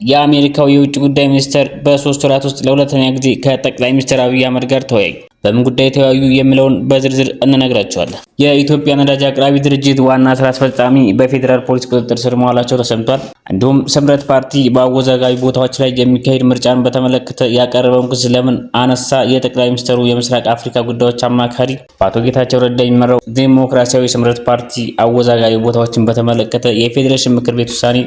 የአሜሪካው የውጭ ጉዳይ ሚኒስትር በ3 ወራት ውስጥ ለሁለተኛ ጊዜ ከጠቅላይ ሚኒስትር አብይ አህመድ ጋር ተወያዩ። በምን ጉዳይ ተወያዩ የሚለውን በዝርዝር እንነግራቸዋለን። የኢትዮጵያ ነዳጅ አቅራቢ ድርጅት ዋና ስራ አስፈጻሚ በፌዴራል ፖሊስ ቁጥጥር ስር መዋላቸው ተሰምቷል። እንዲሁም ስምረት ፓርቲ በአወዛጋቢ ቦታዎች ላይ የሚካሄድ ምርጫን በተመለከተ ያቀረበውን ክስ ለምን አነሳ? የጠቅላይ ሚኒስትሩ የምስራቅ አፍሪካ ጉዳዮች አማካሪ በአቶ ጌታቸው ረዳ የሚመራው ዴሞክራሲያዊ ስምረት ፓርቲ አወዛጋቢ ቦታዎችን በተመለከተ የፌዴሬሽን ምክር ቤት ውሳኔ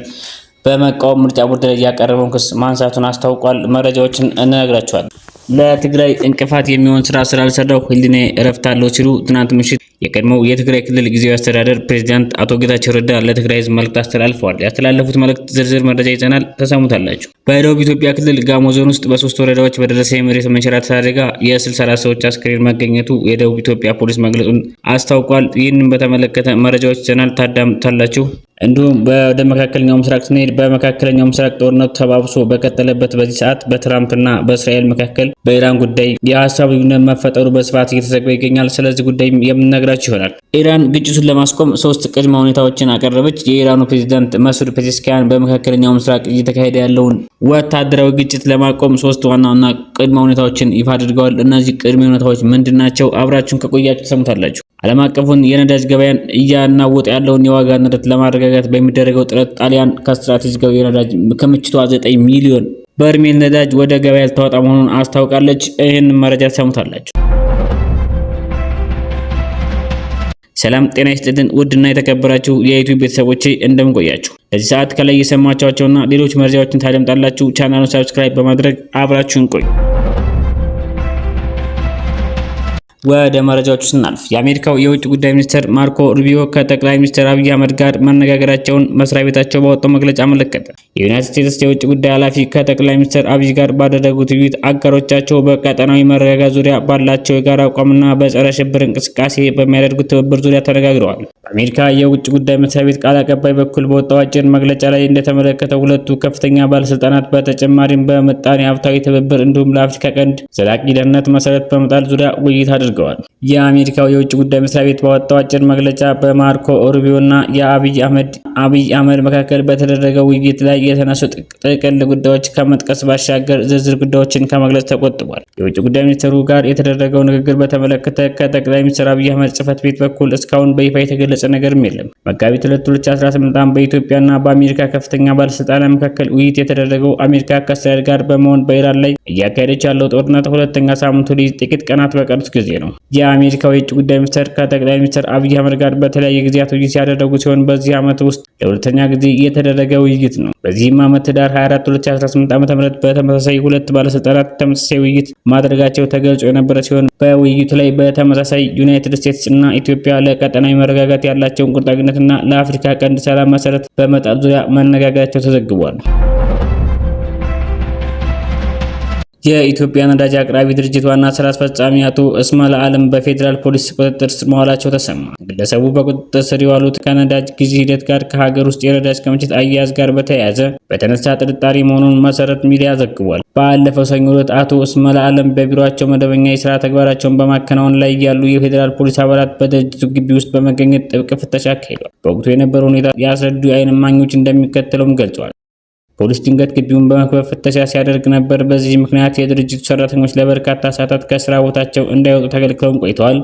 በመቃወም ምርጫ ቦርድ ላይ ያቀረበውን ክስ ማንሳቱን አስታውቋል። መረጃዎችን እንነግራቸዋለን። ለትግራይ እንቅፋት የሚሆን ስራ ስላልሰራው ህሊናዬ እረፍት አለው ሲሉ ትናንት ምሽት የቀድሞው የትግራይ ክልል ጊዜያዊ አስተዳደር ፕሬዝዳንት አቶ ጌታቸው ረዳ ለትግራይ ህዝብ መልእክት አስተላልፈዋል። ያስተላለፉት መልእክት ዝርዝር መረጃ ይዘናል፣ ተሰሙታላችሁ። በደቡብ ኢትዮጵያ ክልል ጋሞ ዞን ውስጥ በ3 ወረዳዎች በደረሰ የመሬት መንሸራተት አደጋ የ64 ሰዎች አስክሬን መገኘቱ የደቡብ ኢትዮጵያ ፖሊስ መግለጹን አስታውቋል። ይህንን በተመለከተ መረጃዎች ይዘናል፣ ታዳምጡታላችሁ። እንዲሁም ወደ መካከለኛው ምስራቅ ስንሄድ በመካከለኛው ምስራቅ ጦርነቱ ተባብሶ በቀጠለበት በዚህ ሰዓት በትራምፕና በእስራኤል መካከል በኢራን ጉዳይ የሀሳብ ልዩነት መፈጠሩ በስፋት እየተዘገበ ይገኛል። ስለዚህ ጉዳይ የምንነግራችሁ ይሆናል። ኢራን ግጭቱን ለማስቆም 3 ቅድመ ሁኔታዎችን አቀረበች። የኢራኑ ፕሬዝዳንት መሱድ ፔዜሽኪያን በመካከለኛው ምስራቅ እየተካሄደ ያለውን ወታደራዊ ግጭት ለማቆም 3 ዋና ቅድመ ሁኔታዎችን ይፋ አድርገዋል። እነዚህ ቅድመ ሁኔታዎች ምንድናቸው? አብራችሁን ከቆያችሁ ተሰሙታላችሁ። ዓለም አቀፉን የነዳጅ ገበያን እያናወጠ ያለውን የዋጋ ንረት ለማረጋጋት በሚደረገው ጥረት ጣሊያን ከስትራቴጂካዊ የነዳጅ ክምችቷ 9 ሚሊዮን በርሜል ነዳጅ ወደ ገበያ ልታወጣ መሆኑን አስታውቃለች። ይህን መረጃ ተሰሙታላችሁ። ሰላም ጤና ይስጥልን። ውድና የተከበራችሁ የዩቲዩብ ቤተሰቦቼ እንደምን ቆያችሁ? ለዚህ ሰዓት ከላይ የሰማችኋቸውና ሌሎች መረጃዎችን ታደምጣላችሁ። ቻናሉን ሰብስክራይብ በማድረግ አብራችሁን ቆዩ። ወደ መረጃዎቹ ስናልፍ የአሜሪካው የውጭ ጉዳይ ሚኒስትር ማርኮ ሩቢዮ ከጠቅላይ ሚኒስትር አብይ አህመድ ጋር መነጋገራቸውን መስሪያ ቤታቸው ባወጣው መግለጫ አመለከተ። የዩናይትድ ስቴትስ የውጭ ጉዳይ ኃላፊ ከጠቅላይ ሚኒስትር አብይ ጋር ባደረጉት ውይይት አጋሮቻቸው በቀጠናዊ መረጋጋት ዙሪያ ባላቸው የጋራ አቋምና በጸረ ሽብር እንቅስቃሴ በሚያደርጉት ትብብር ዙሪያ ተነጋግረዋል። በአሜሪካ የውጭ ጉዳይ መስሪያ ቤት ቃል አቀባይ በኩል በወጣው አጭር መግለጫ ላይ እንደተመለከተው ሁለቱ ከፍተኛ ባለስልጣናት በተጨማሪም በምጣኔ ሀብታዊ ትብብር እንዲሁም ለአፍሪካ ቀንድ ዘላቂ ደህንነት መሰረት በመጣል ዙሪያ ውይይት አድርገዋል። የአሜሪካው የውጭ ጉዳይ መስሪያ ቤት ባወጣው አጭር መግለጫ በማርኮ ሩቢዮና የአብይ አህመድ መካከል በተደረገው ውይይት ላይ የተነሱ ጥቅል ጉዳዮች ከመጥቀስ ባሻገር ዝርዝር ጉዳዮችን ከመግለጽ ተቆጥቧል። የውጭ ጉዳይ ሚኒስትሩ ጋር የተደረገው ንግግር በተመለከተ ከጠቅላይ ሚኒስትር አብይ አህመድ ጽህፈት ቤት በኩል እስካሁን በይፋ የተገለጸ ነገርም የለም። መጋቢት 2018 ዓ.ም በኢትዮጵያና በአሜሪካ ከፍተኛ ባለስልጣናት መካከል ውይይት የተደረገው አሜሪካ ከእስራኤል ጋር በመሆን በኢራን ላይ እያካሄደች ያለው ጦርነት ሁለተኛ ሳምንቱ ሊይዝ ጥቂት ቀናት በቀሩት ጊዜ ነው። የአሜሪካው የውጭ ጉዳይ ሚኒስትር ከጠቅላይ ሚኒስትር አብይ አህመድ ጋር በተለያየ ጊዜያት ውይይት ያደረጉ ሲሆን በዚህ ዓመት ውስጥ ለሁለተኛ ጊዜ የተደረገ ውይይት ነው። በዚህም ዓመት ህዳር 24 2018 ዓ.ም በተመሳሳይ ሁለት ባለስልጣናት ተመሳሳይ ውይይት ማድረጋቸው ተገልጾ የነበረ ሲሆን በውይይቱ ላይ በተመሳሳይ ዩናይትድ ስቴትስ እና ኢትዮጵያ ለቀጠናዊ መረጋጋት ያላቸውን ቁርጠኝነትና ለአፍሪካ ቀንድ ሰላም መሰረት በመጣል ዙሪያ መነጋገራቸው ተዘግቧል። የኢትዮጵያ ነዳጅ አቅራቢ ድርጅት ዋና ስራ አስፈጻሚ አቶ እስማኤል አለም በፌዴራል ፖሊስ ቁጥጥር ስር መዋላቸው ተሰማ። ግለሰቡ በቁጥጥር ስር የዋሉት ከነዳጅ ግዢ ሂደት ጋር ከሀገር ውስጥ የነዳጅ ክምችት አያያዝ ጋር በተያያዘ በተነሳ ጥርጣሬ መሆኑን መሰረት ሚዲያ ዘግቧል። ባለፈው ሰኞ ዕለት አቶ እስማኤል አለም በቢሮአቸው መደበኛ የስራ ተግባራቸውን በማከናወን ላይ ያሉ የፌዴራል ፖሊስ አባላት በድርጅቱ ግቢ ውስጥ በመገኘት ጥብቅ ፍተሻ አካሂደዋል። በወቅቱ የነበረው ሁኔታ ያስረዱ የዓይን እማኞች እንደሚከተለውም ገልጸዋል። ፖሊስ ድንገት ግቢውን በመክበብ ፍተሻ ሲያደርግ ነበር። በዚህ ምክንያት የድርጅቱ ሰራተኞች ለበርካታ ሰዓታት ከስራ ቦታቸው እንዳይወጡ ተከልክለውም ቆይተዋል።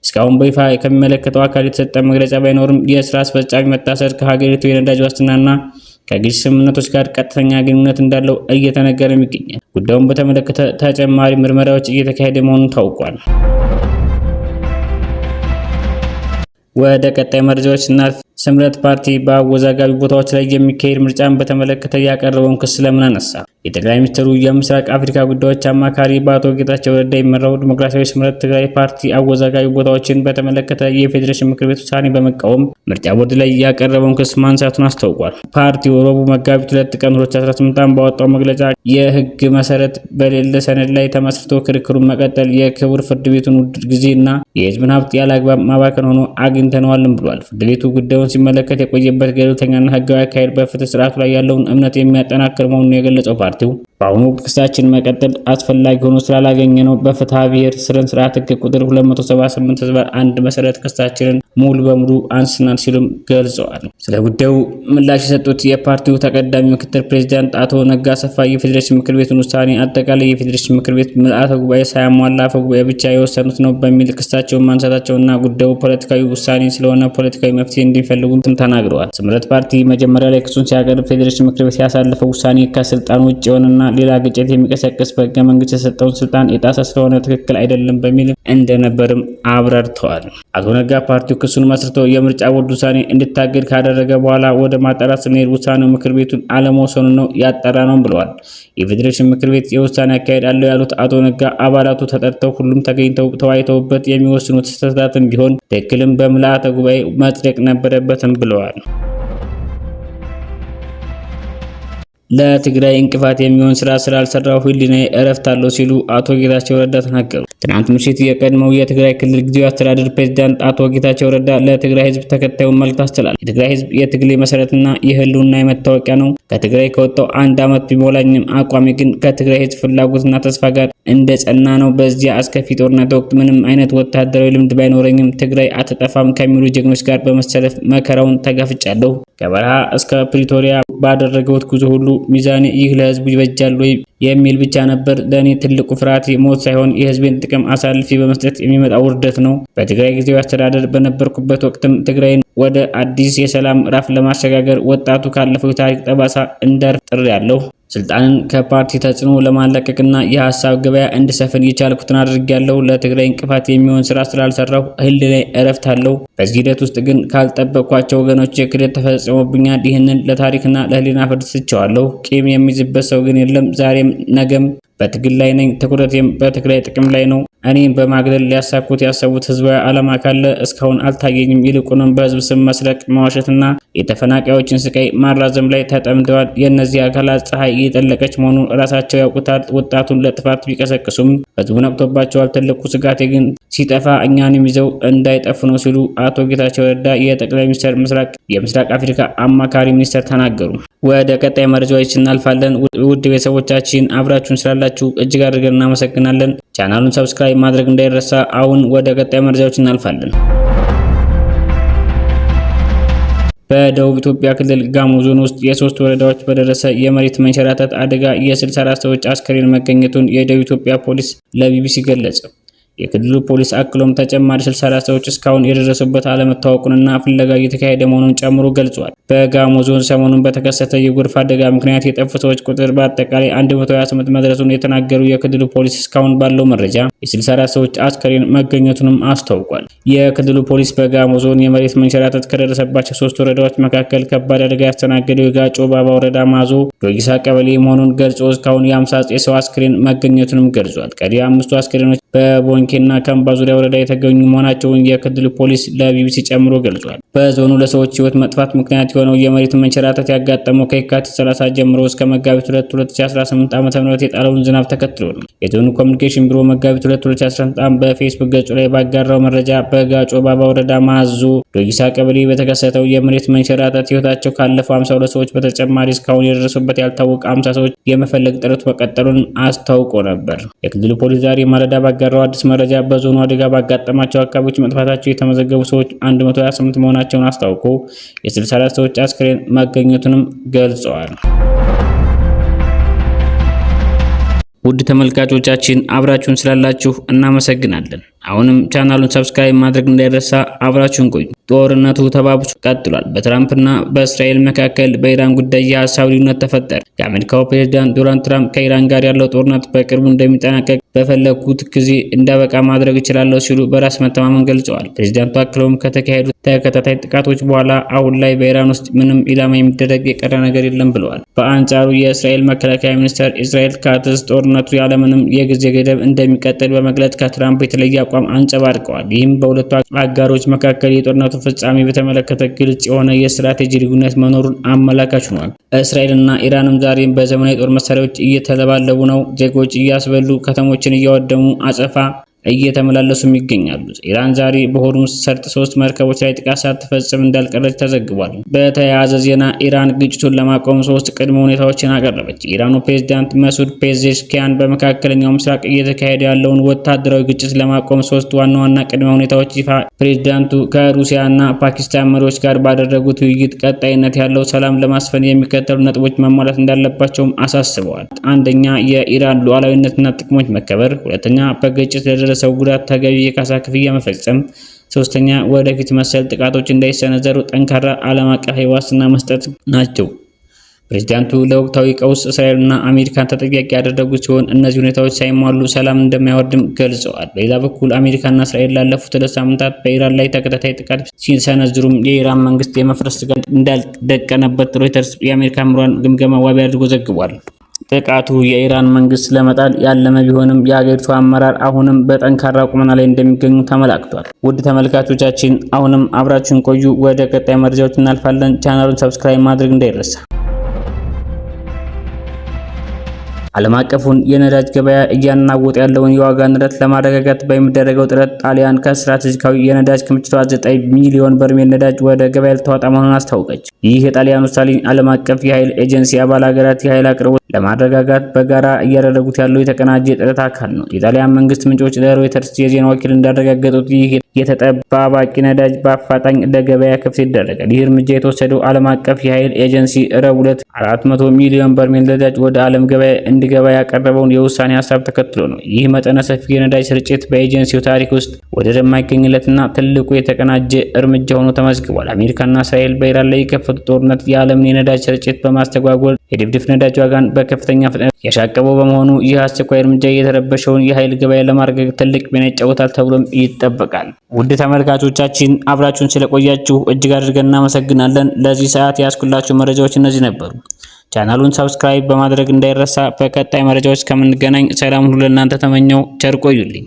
እስካሁን በይፋ ከሚመለከተው አካል የተሰጠ መግለጫ ባይኖርም የስራ አስፈጻሚ መታሰር ከሀገሪቱ የነዳጅ ዋስትናና ከግዢ ስምምነቶች ጋር ቀጥተኛ ግንኙነት እንዳለው እየተነገረም ይገኛል። ጉዳዩን በተመለከተ ተጨማሪ ምርመራዎች እየተካሄደ መሆኑን ታውቋል። ወደ ቀጣይ መረጃዎች ስናልፍ ስምረት ፓርቲ በአወዛጋቢ ቦታዎች ላይ የሚካሄድ ምርጫን በተመለከተ ያቀረበውን ክስ ለምን አነሳ? የጠቅላይ ሚኒስትሩ የምስራቅ አፍሪካ ጉዳዮች አማካሪ በአቶ ጌታቸው ረዳ የሚመራው ዲሞክራሲያዊ ስምረት ትግራይ ፓርቲ አወዛጋቢ ቦታዎችን በተመለከተ የፌዴሬሽን ምክር ቤት ውሳኔ በመቃወም ምርጫ ቦርድ ላይ ያቀረበውን ክስ ማንሳቱን አስታውቋል። ፓርቲው ረቡዕ መጋቢት 2 ቀን 2018 ዓ.ም ባወጣው መግለጫ የህግ መሰረት በሌለ ሰነድ ላይ ተመስርቶ ክርክሩን መቀጠል የክቡር ፍርድ ቤቱን ውድ ጊዜና የህዝብን ሀብት ያለአግባብ ማባከን ሆኖ አግኝተነዋልም ብሏል። ፍርድ ቤቱ ጉዳዩን ሲመለከት የቆየበት ገለልተኛና ህጋዊ አካሄድ በፍትህ ስርዓቱ ላይ ያለውን እምነት የሚያጠናክር መሆኑን የገለጸው ፓርቲው በአሁኑ ወቅት ክሳችን መቀጠል አስፈላጊ ሆኖ ስላላገኘ ነው በፍትሐ ብሔር ስርዓት ሕግ ቁጥር 278/1 መሰረት ክሳችንን ሙሉ በሙሉ አንስናል ሲሉም ገልጸዋል። ስለ ጉዳዩ ምላሽ የሰጡት የፓርቲው ተቀዳሚ ምክትል ፕሬዝዳንት አቶ ነጋ አሰፋ የፌዴሬሽን ምክር ቤቱን ውሳኔ አጠቃላይ የፌዴሬሽን ምክር ቤት ምልዓተ ጉባኤ ሳያሟላ አፈ ጉባኤ ብቻ የወሰኑት ነው በሚል ክሳቸውን ማንሳታቸውና ጉዳዩ ፖለቲካዊ ውሳኔ ስለሆነ ፖለቲካዊ መፍትሄ እንዲፈልጉም ተናግረዋል። ስምረት ፓርቲ መጀመሪያ ላይ ክሱን ሲያቀርብ ፌዴሬሽን ምክር ቤት ያሳለፈው ውሳኔ ከስልጣን ውጭ የሆነና ሌላ ግጭት የሚቀሰቅስ በሕገ መንግስት የሰጠውን ስልጣን የጣሰ ስለሆነ ትክክል አይደለም በሚል እንደነበርም አብራርተዋል። አቶ ነጋ ፓርቲው ክሱን መስርተው የምርጫ ቦርድ ውሳኔ እንዲታገድ ካደረገ በኋላ ወደ ማጣራት ስንሄድ ውሳኔው ምክር ቤቱን አለመወሰኑ ነው ያጠራ ነው ብለዋል። የፌዴሬሽን ምክር ቤት የውሳኔ አካሄድ አለው ያሉት አቶ ነጋ አባላቱ ተጠርተው ሁሉም ተገኝተው ተወያይተውበት የሚወስኑት ስህተትም ቢሆን ትክክልም በምልዓተ ጉባኤ መጽደቅ ነበረበትም ብለዋል። ለትግራይ እንቅፋት የሚሆን ስራ ስላልሰራው ህሊናዬ እረፍት አለው ሲሉ አቶ ጌታቸው ረዳ ተናገሩ። ትናንት ምሽት የቀድሞው የትግራይ ክልል ጊዜያዊ አስተዳደር ፕሬዝዳንት አቶ ጌታቸው ረዳ ለትግራይ ህዝብ ተከታዩን መልእክት አስተላልፈዋል። የትግራይ ህዝብ የትግሌ መሰረትና የህልውና መታወቂያ ነው። ከትግራይ ከወጣው 1 ዓመት ቢሞላኝም አቋሜ ግን ከትግራይ ህዝብ ፍላጎትና ተስፋ ጋር እንደጸና ነው። በዚያ አስከፊ ጦርነት ወቅት ምንም አይነት ወታደራዊ ልምድ ባይኖረኝም ትግራይ አትጠፋም ከሚሉ ጀግኖች ጋር በመሰለፍ መከራውን ተጋፍጫለሁ። ከበረሃ እስከ ፕሪቶሪያ ባደረገውት ጉዞ ሁሉ ሚዛኔ ይህ ለህዝቡ ይበጃል ወይ የሚል ብቻ ነበር። ለእኔ ትልቁ ፍርሃት ሞት ሳይሆን የህዝቤን ጥቅም አሳልፌ በመስጠት የሚመጣ ውርደት ነው። በትግራይ ጊዜያዊ አስተዳደር በነበርኩበት ወቅትም ትግራይን ወደ አዲስ የሰላም ምዕራፍ ለማሸጋገር ወጣቱ ካለፈው የታሪክ ጠባሳ እንዳርፍ ጥሬያለሁ። ስልጣንን ከፓርቲ ተጽዕኖ ለማለቀቅና የሀሳብ ገበያ እንዲሰፍን የቻልኩትን አድርጌያለሁ። ለትግራይ እንቅፋት የሚሆን ስራ ስላልሰራሁ ህሊናዬ እረፍት አለው። በዚህ ሂደት ውስጥ ግን ካልጠበቅኳቸው ወገኖች ክህደት ተፈጽሞብኛል። ይህንን ለታሪክና ለህሊና ፍርድ ትቼዋለሁ። ቂም የሚይዝበት ሰው ግን የለም። ዛሬም ነገም በትግል ላይ ነኝ። ትኩረቴም በትግራይ ጥቅም ላይ ነው። እኔም በማግለል ሊያሳኩት ያሰቡት ህዝባዊ ዓላማ ካለ እስካሁን አልታየኝም። ይልቁንም በህዝብ ስም መስረቅ፣ መዋሸትና የተፈናቃዮችን ስቃይ ማራዘም ላይ ተጠምደዋል። የእነዚህ አካላት ፀሐይ እየጠለቀች መሆኑን ራሳቸው ያውቁታል። ወጣቱን ለጥፋት ቢቀሰቅሱም ህዝቡ ነቅቶባቸዋል። ትልቁ ስጋቴ ግን ሲጠፋ እኛንም ይዘው እንዳይጠፉ ነው ሲሉ አቶ ጌታቸው ረዳ የጠቅላይ ሚኒስትር የምስራቅ አፍሪካ አማካሪ ሚኒስትር ተናገሩ። ወደ ቀጣይ መረጃዎች እናልፋለን። ውድ ቤተሰቦቻችን አብራችሁን ስላላችሁ እጅግ አድርገን እናመሰግናለን። ቻናሉን ሰብስክራይብ ማድረግ እንዳይረሳ። አሁን ወደ ቀጣይ መረጃዎች እናልፋለን። በደቡብ ኢትዮጵያ ክልል ጋሞ ዞን ውስጥ የ3 ወረዳዎች በደረሰ የመሬት መንሸራተት አደጋ የ64 ሰዎች አስከሬን መገኘቱን የደቡብ ኢትዮጵያ ፖሊስ ለቢቢሲ ገለጸ። የክልሉ ፖሊስ አክሎም ተጨማሪ 64 ሰዎች እስካሁን የደረሱበት አለመታወቁንና ፍለጋ እየተካሄደ መሆኑን ጨምሮ ገልጿል። በጋሞ ዞን ሰሞኑን በተከሰተ የጎርፍ አደጋ ምክንያት የጠፉ ሰዎች ቁጥር በአጠቃላይ 128 መድረሱን የተናገሩ የክልሉ ፖሊስ እስካሁን ባለው መረጃ የ64 ሰዎች አስከሬን መገኘቱንም አስታውቋል። የክልሉ ፖሊስ በጋሞ ዞን የመሬት መንሸራተት ከደረሰባቸው 3 ወረዳዎች መካከል ከባድ አደጋ ያስተናገደው የጋጮ ባባ ወረዳ ማዞ ዶጊሳ ቀበሌ መሆኑን ገልጾ እስካሁን የ59 ሰው አስከሬን መገኘቱንም ገልጿል። ቀሪ 5 አስከሬኖች በቦንኬና ከምባ ዙሪያ ወረዳ የተገኙ መሆናቸውን የክልሉ ፖሊስ ለቢቢሲ ጨምሮ ገልጿል። በዞኑ ለሰዎች ሕይወት መጥፋት ምክንያት የሆነው የመሬት መንሸራተት ያጋጠመው ከየካቲት 30 ጀምሮ እስከ መጋቢት 2 2018 ዓ.ም የጣለውን ዝናብ ተከትሎ ነው። የዞኑ ኮሚኒኬሽን ቢሮ መጋቢት 2 2018 ዓ.ም በፌስቡክ ገጹ ላይ ባጋራው መረጃ በጋጮ ባባ ወረዳ ማዞ ዶጊሳ ቀበሌ በተከሰተው የመሬት መንሸራተት ሕይወታቸው ካለፈው 52 ሰዎች በተጨማሪ እስካሁን የደረሱበት ያልታወቀ 50 ሰዎች የመፈለግ ጥረት መቀጠሉን አስታውቆ ነበር። የክልሉ ፖሊስ ዛሬ ማለዳ ባጋራው አዲስ መረጃ በዞኑ አደጋ ባጋጠማቸው አካባቢዎች መጥፋታቸው የተመዘገቡ ሰዎች 128 መሆናቸውን አስታውቆ የ64 ሰዎች አስከሬን መገኘቱንም ገልጸዋል። ውድ ተመልካቾቻችን አብራችሁን ስላላችሁ እናመሰግናለን። አሁንም ቻናሉን ሰብስክራይብ ማድረግ እንዳይረሳ። አብራችሁን ቆዩ። ጦርነቱ ተባብሶ ቀጥሏል። በትራምፕና በእስራኤል መካከል በኢራን ጉዳይ የሀሳብ ልዩነት ተፈጠረ። የአሜሪካው ፕሬዝዳንት ዶናልድ ትራምፕ ከኢራን ጋር ያለው ጦርነት በቅርቡ እንደሚጠናቀቅ በፈለኩት ጊዜ እንዳበቃ ማድረግ እችላለሁ ሲሉ በራስ መተማመን ገልጸዋል። ፕሬዝዳንቱ አክለውም ከተካሄዱት ተከታታይ ጥቃቶች በኋላ አሁን ላይ በኢራን ውስጥ ምንም ኢላማ የሚደረግ የቀረ ነገር የለም ብለዋል። በአንጻሩ የእስራኤል መከላከያ ሚኒስትር ኢስራኤል ካትዝ ጦርነቱ ያለምንም የጊዜ ገደብ እንደሚቀጥል በመግለጽ ከትራምፕ የተለየ አቋም አንጸባርቀዋል። ይህም በሁለቱ አጋሮች መካከል የጦርነቱ ፍጻሜ በተመለከተ ግልጽ የሆነ የስትራቴጂ ልዩነት መኖሩን አመላካች ሆኗል። እስራኤልና ኢራንም ዛሬም በዘመናዊ ጦር መሳሪያዎች እየተለባለቡ ነው። ዜጎች እያስበሉ ከተሞችን እያወደሙ አጸፋ እየተመላለሱም ይገኛሉ። ኢራን ዛሬ በሆርሙዝ ሰርጥ 3 መርከቦች ላይ ጥቃት ሳትፈጽም እንዳልቀረች ተዘግቧል። በተያያዘ ዜና ኢራን ግጭቱን ለማቆም 3 ቅድመ ሁኔታዎችን አቀረበች። የኢራኑ ፕሬዝዳንት መሱድ ፔዜሽኪያን በመካከለኛው ምስራቅ እየተካሄደ ያለውን ወታደራዊ ግጭት ለማቆም 3 ዋና ዋና ቅድመ ሁኔታዎች ይፋ ፕሬዝዳንቱ ከሩሲያና ፓኪስታን መሪዎች ጋር ባደረጉት ውይይት ቀጣይነት ያለው ሰላም ለማስፈን የሚከተሉ ነጥቦች መሟላት እንዳለባቸውም አሳስበዋል። አንደኛ፣ የኢራን ሉዓላዊነትና ጥቅሞች መከበር። ሁለተኛ፣ በግጭት ለደረሰው ጉዳት ተገቢ የካሳ ክፍያ መፈጸም። ሶስተኛ፣ ወደፊት መሰል ጥቃቶች እንዳይሰነዘሩ ጠንካራ ዓለም አቀፍ ዋስትና መስጠት ናቸው። ፕሬዝዳንቱ ለወቅታዊ ቀውስ እስራኤልና አሜሪካን ተጠያቂ ያደረጉ ሲሆን እነዚህ ሁኔታዎች ሳይሟሉ ሰላም እንደማይወርድም ገልጸዋል። በሌላ በኩል አሜሪካና እስራኤል ላለፉት 2 ሳምንታት በኢራን ላይ ተከታታይ ጥቃት ሲሰነዝሩም የኢራን መንግስት የመፍረስ ስጋት እንዳልደቀነበት ሮይተርስ የአሜሪካ ምሁራን ግምገማ ዋቢ አድርጎ ዘግቧል። ጥቃቱ የኢራን መንግስት ለመጣል ያለመ ቢሆንም የሀገሪቱ አመራር አሁንም በጠንካራ ቁመና ላይ እንደሚገኙ ተመላክቷል። ውድ ተመልካቾቻችን አሁንም አብራችሁን ቆዩ። ወደ ቀጣይ መረጃዎች እናልፋለን። ቻናሉን ሰብስክራይብ ማድረግ እንዳይረሳ። ዓለም አቀፉን የነዳጅ ገበያ እያናወጠ ያለውን የዋጋ ንረት ለማረጋጋት በሚደረገው ጥረት ጣሊያን ከስትራቴጂካዊ የነዳጅ ክምችቷ 9 ሚሊዮን በርሜል ነዳጅ ወደ ገበያ ልታወጣ መሆኑን አስታወቀች። ይህ የጣሊያን ውሳኔ ዓለም አቀፍ የኃይል ኤጀንሲ አባል ሀገራት የኃይል አቅርቦት ለማረጋጋት በጋራ እያደረጉት ያለው የተቀናጀ ጥረት አካል ነው። የጣሊያን መንግስት ምንጮች ለሮይተርስ የዜና ወኪል እንዳረጋገጡት ይህ የተጠባባቂ ነዳጅ በአፋጣኝ ለገበያ ክፍት ይደረጋል። ይህ እርምጃ የተወሰደው ዓለም አቀፍ የኃይል ኤጀንሲ ረቡዕ ዕለት 400 ሚሊዮን በርሜል ነዳጅ ወደ ዓለም ገበያ እንዲገባ ያቀረበውን የውሳኔ ሀሳብ ተከትሎ ነው። ይህ መጠነ ሰፊ የነዳጅ ስርጭት በኤጀንሲው ታሪክ ውስጥ ወደር የማይገኝለትና ትልቁ የተቀናጀ እርምጃ ሆኖ ተመዝግቧል። አሜሪካና እስራኤል በኢራን ላይ የከፈቱት ጦርነት የዓለምን የነዳጅ ስርጭት በማስተጓጎል የድፍድፍ ነዳጅ ዋጋን በከፍተኛ ፍጥነት ያሻቀበው በመሆኑ ይህ አስቸኳይ እርምጃ የተረበሸውን የኃይል ገበያ ለማረጋጋት ትልቅ ሚና ይጫወታል ተብሎም ይጠበቃል። ውድ ተመልካቾቻችን አብራችሁን ስለቆያችሁ እጅግ አድርገን እናመሰግናለን። ለዚህ ሰዓት ያስኩላችሁ መረጃዎች እነዚህ ነበሩ። ቻናሉን ሰብስክራይብ በማድረግ እንዳይረሳ። በቀጣይ መረጃዎች ከምንገናኝ ሰላም ሁሉ ለእናንተ ተመኘው። ቸር ቆዩልኝ።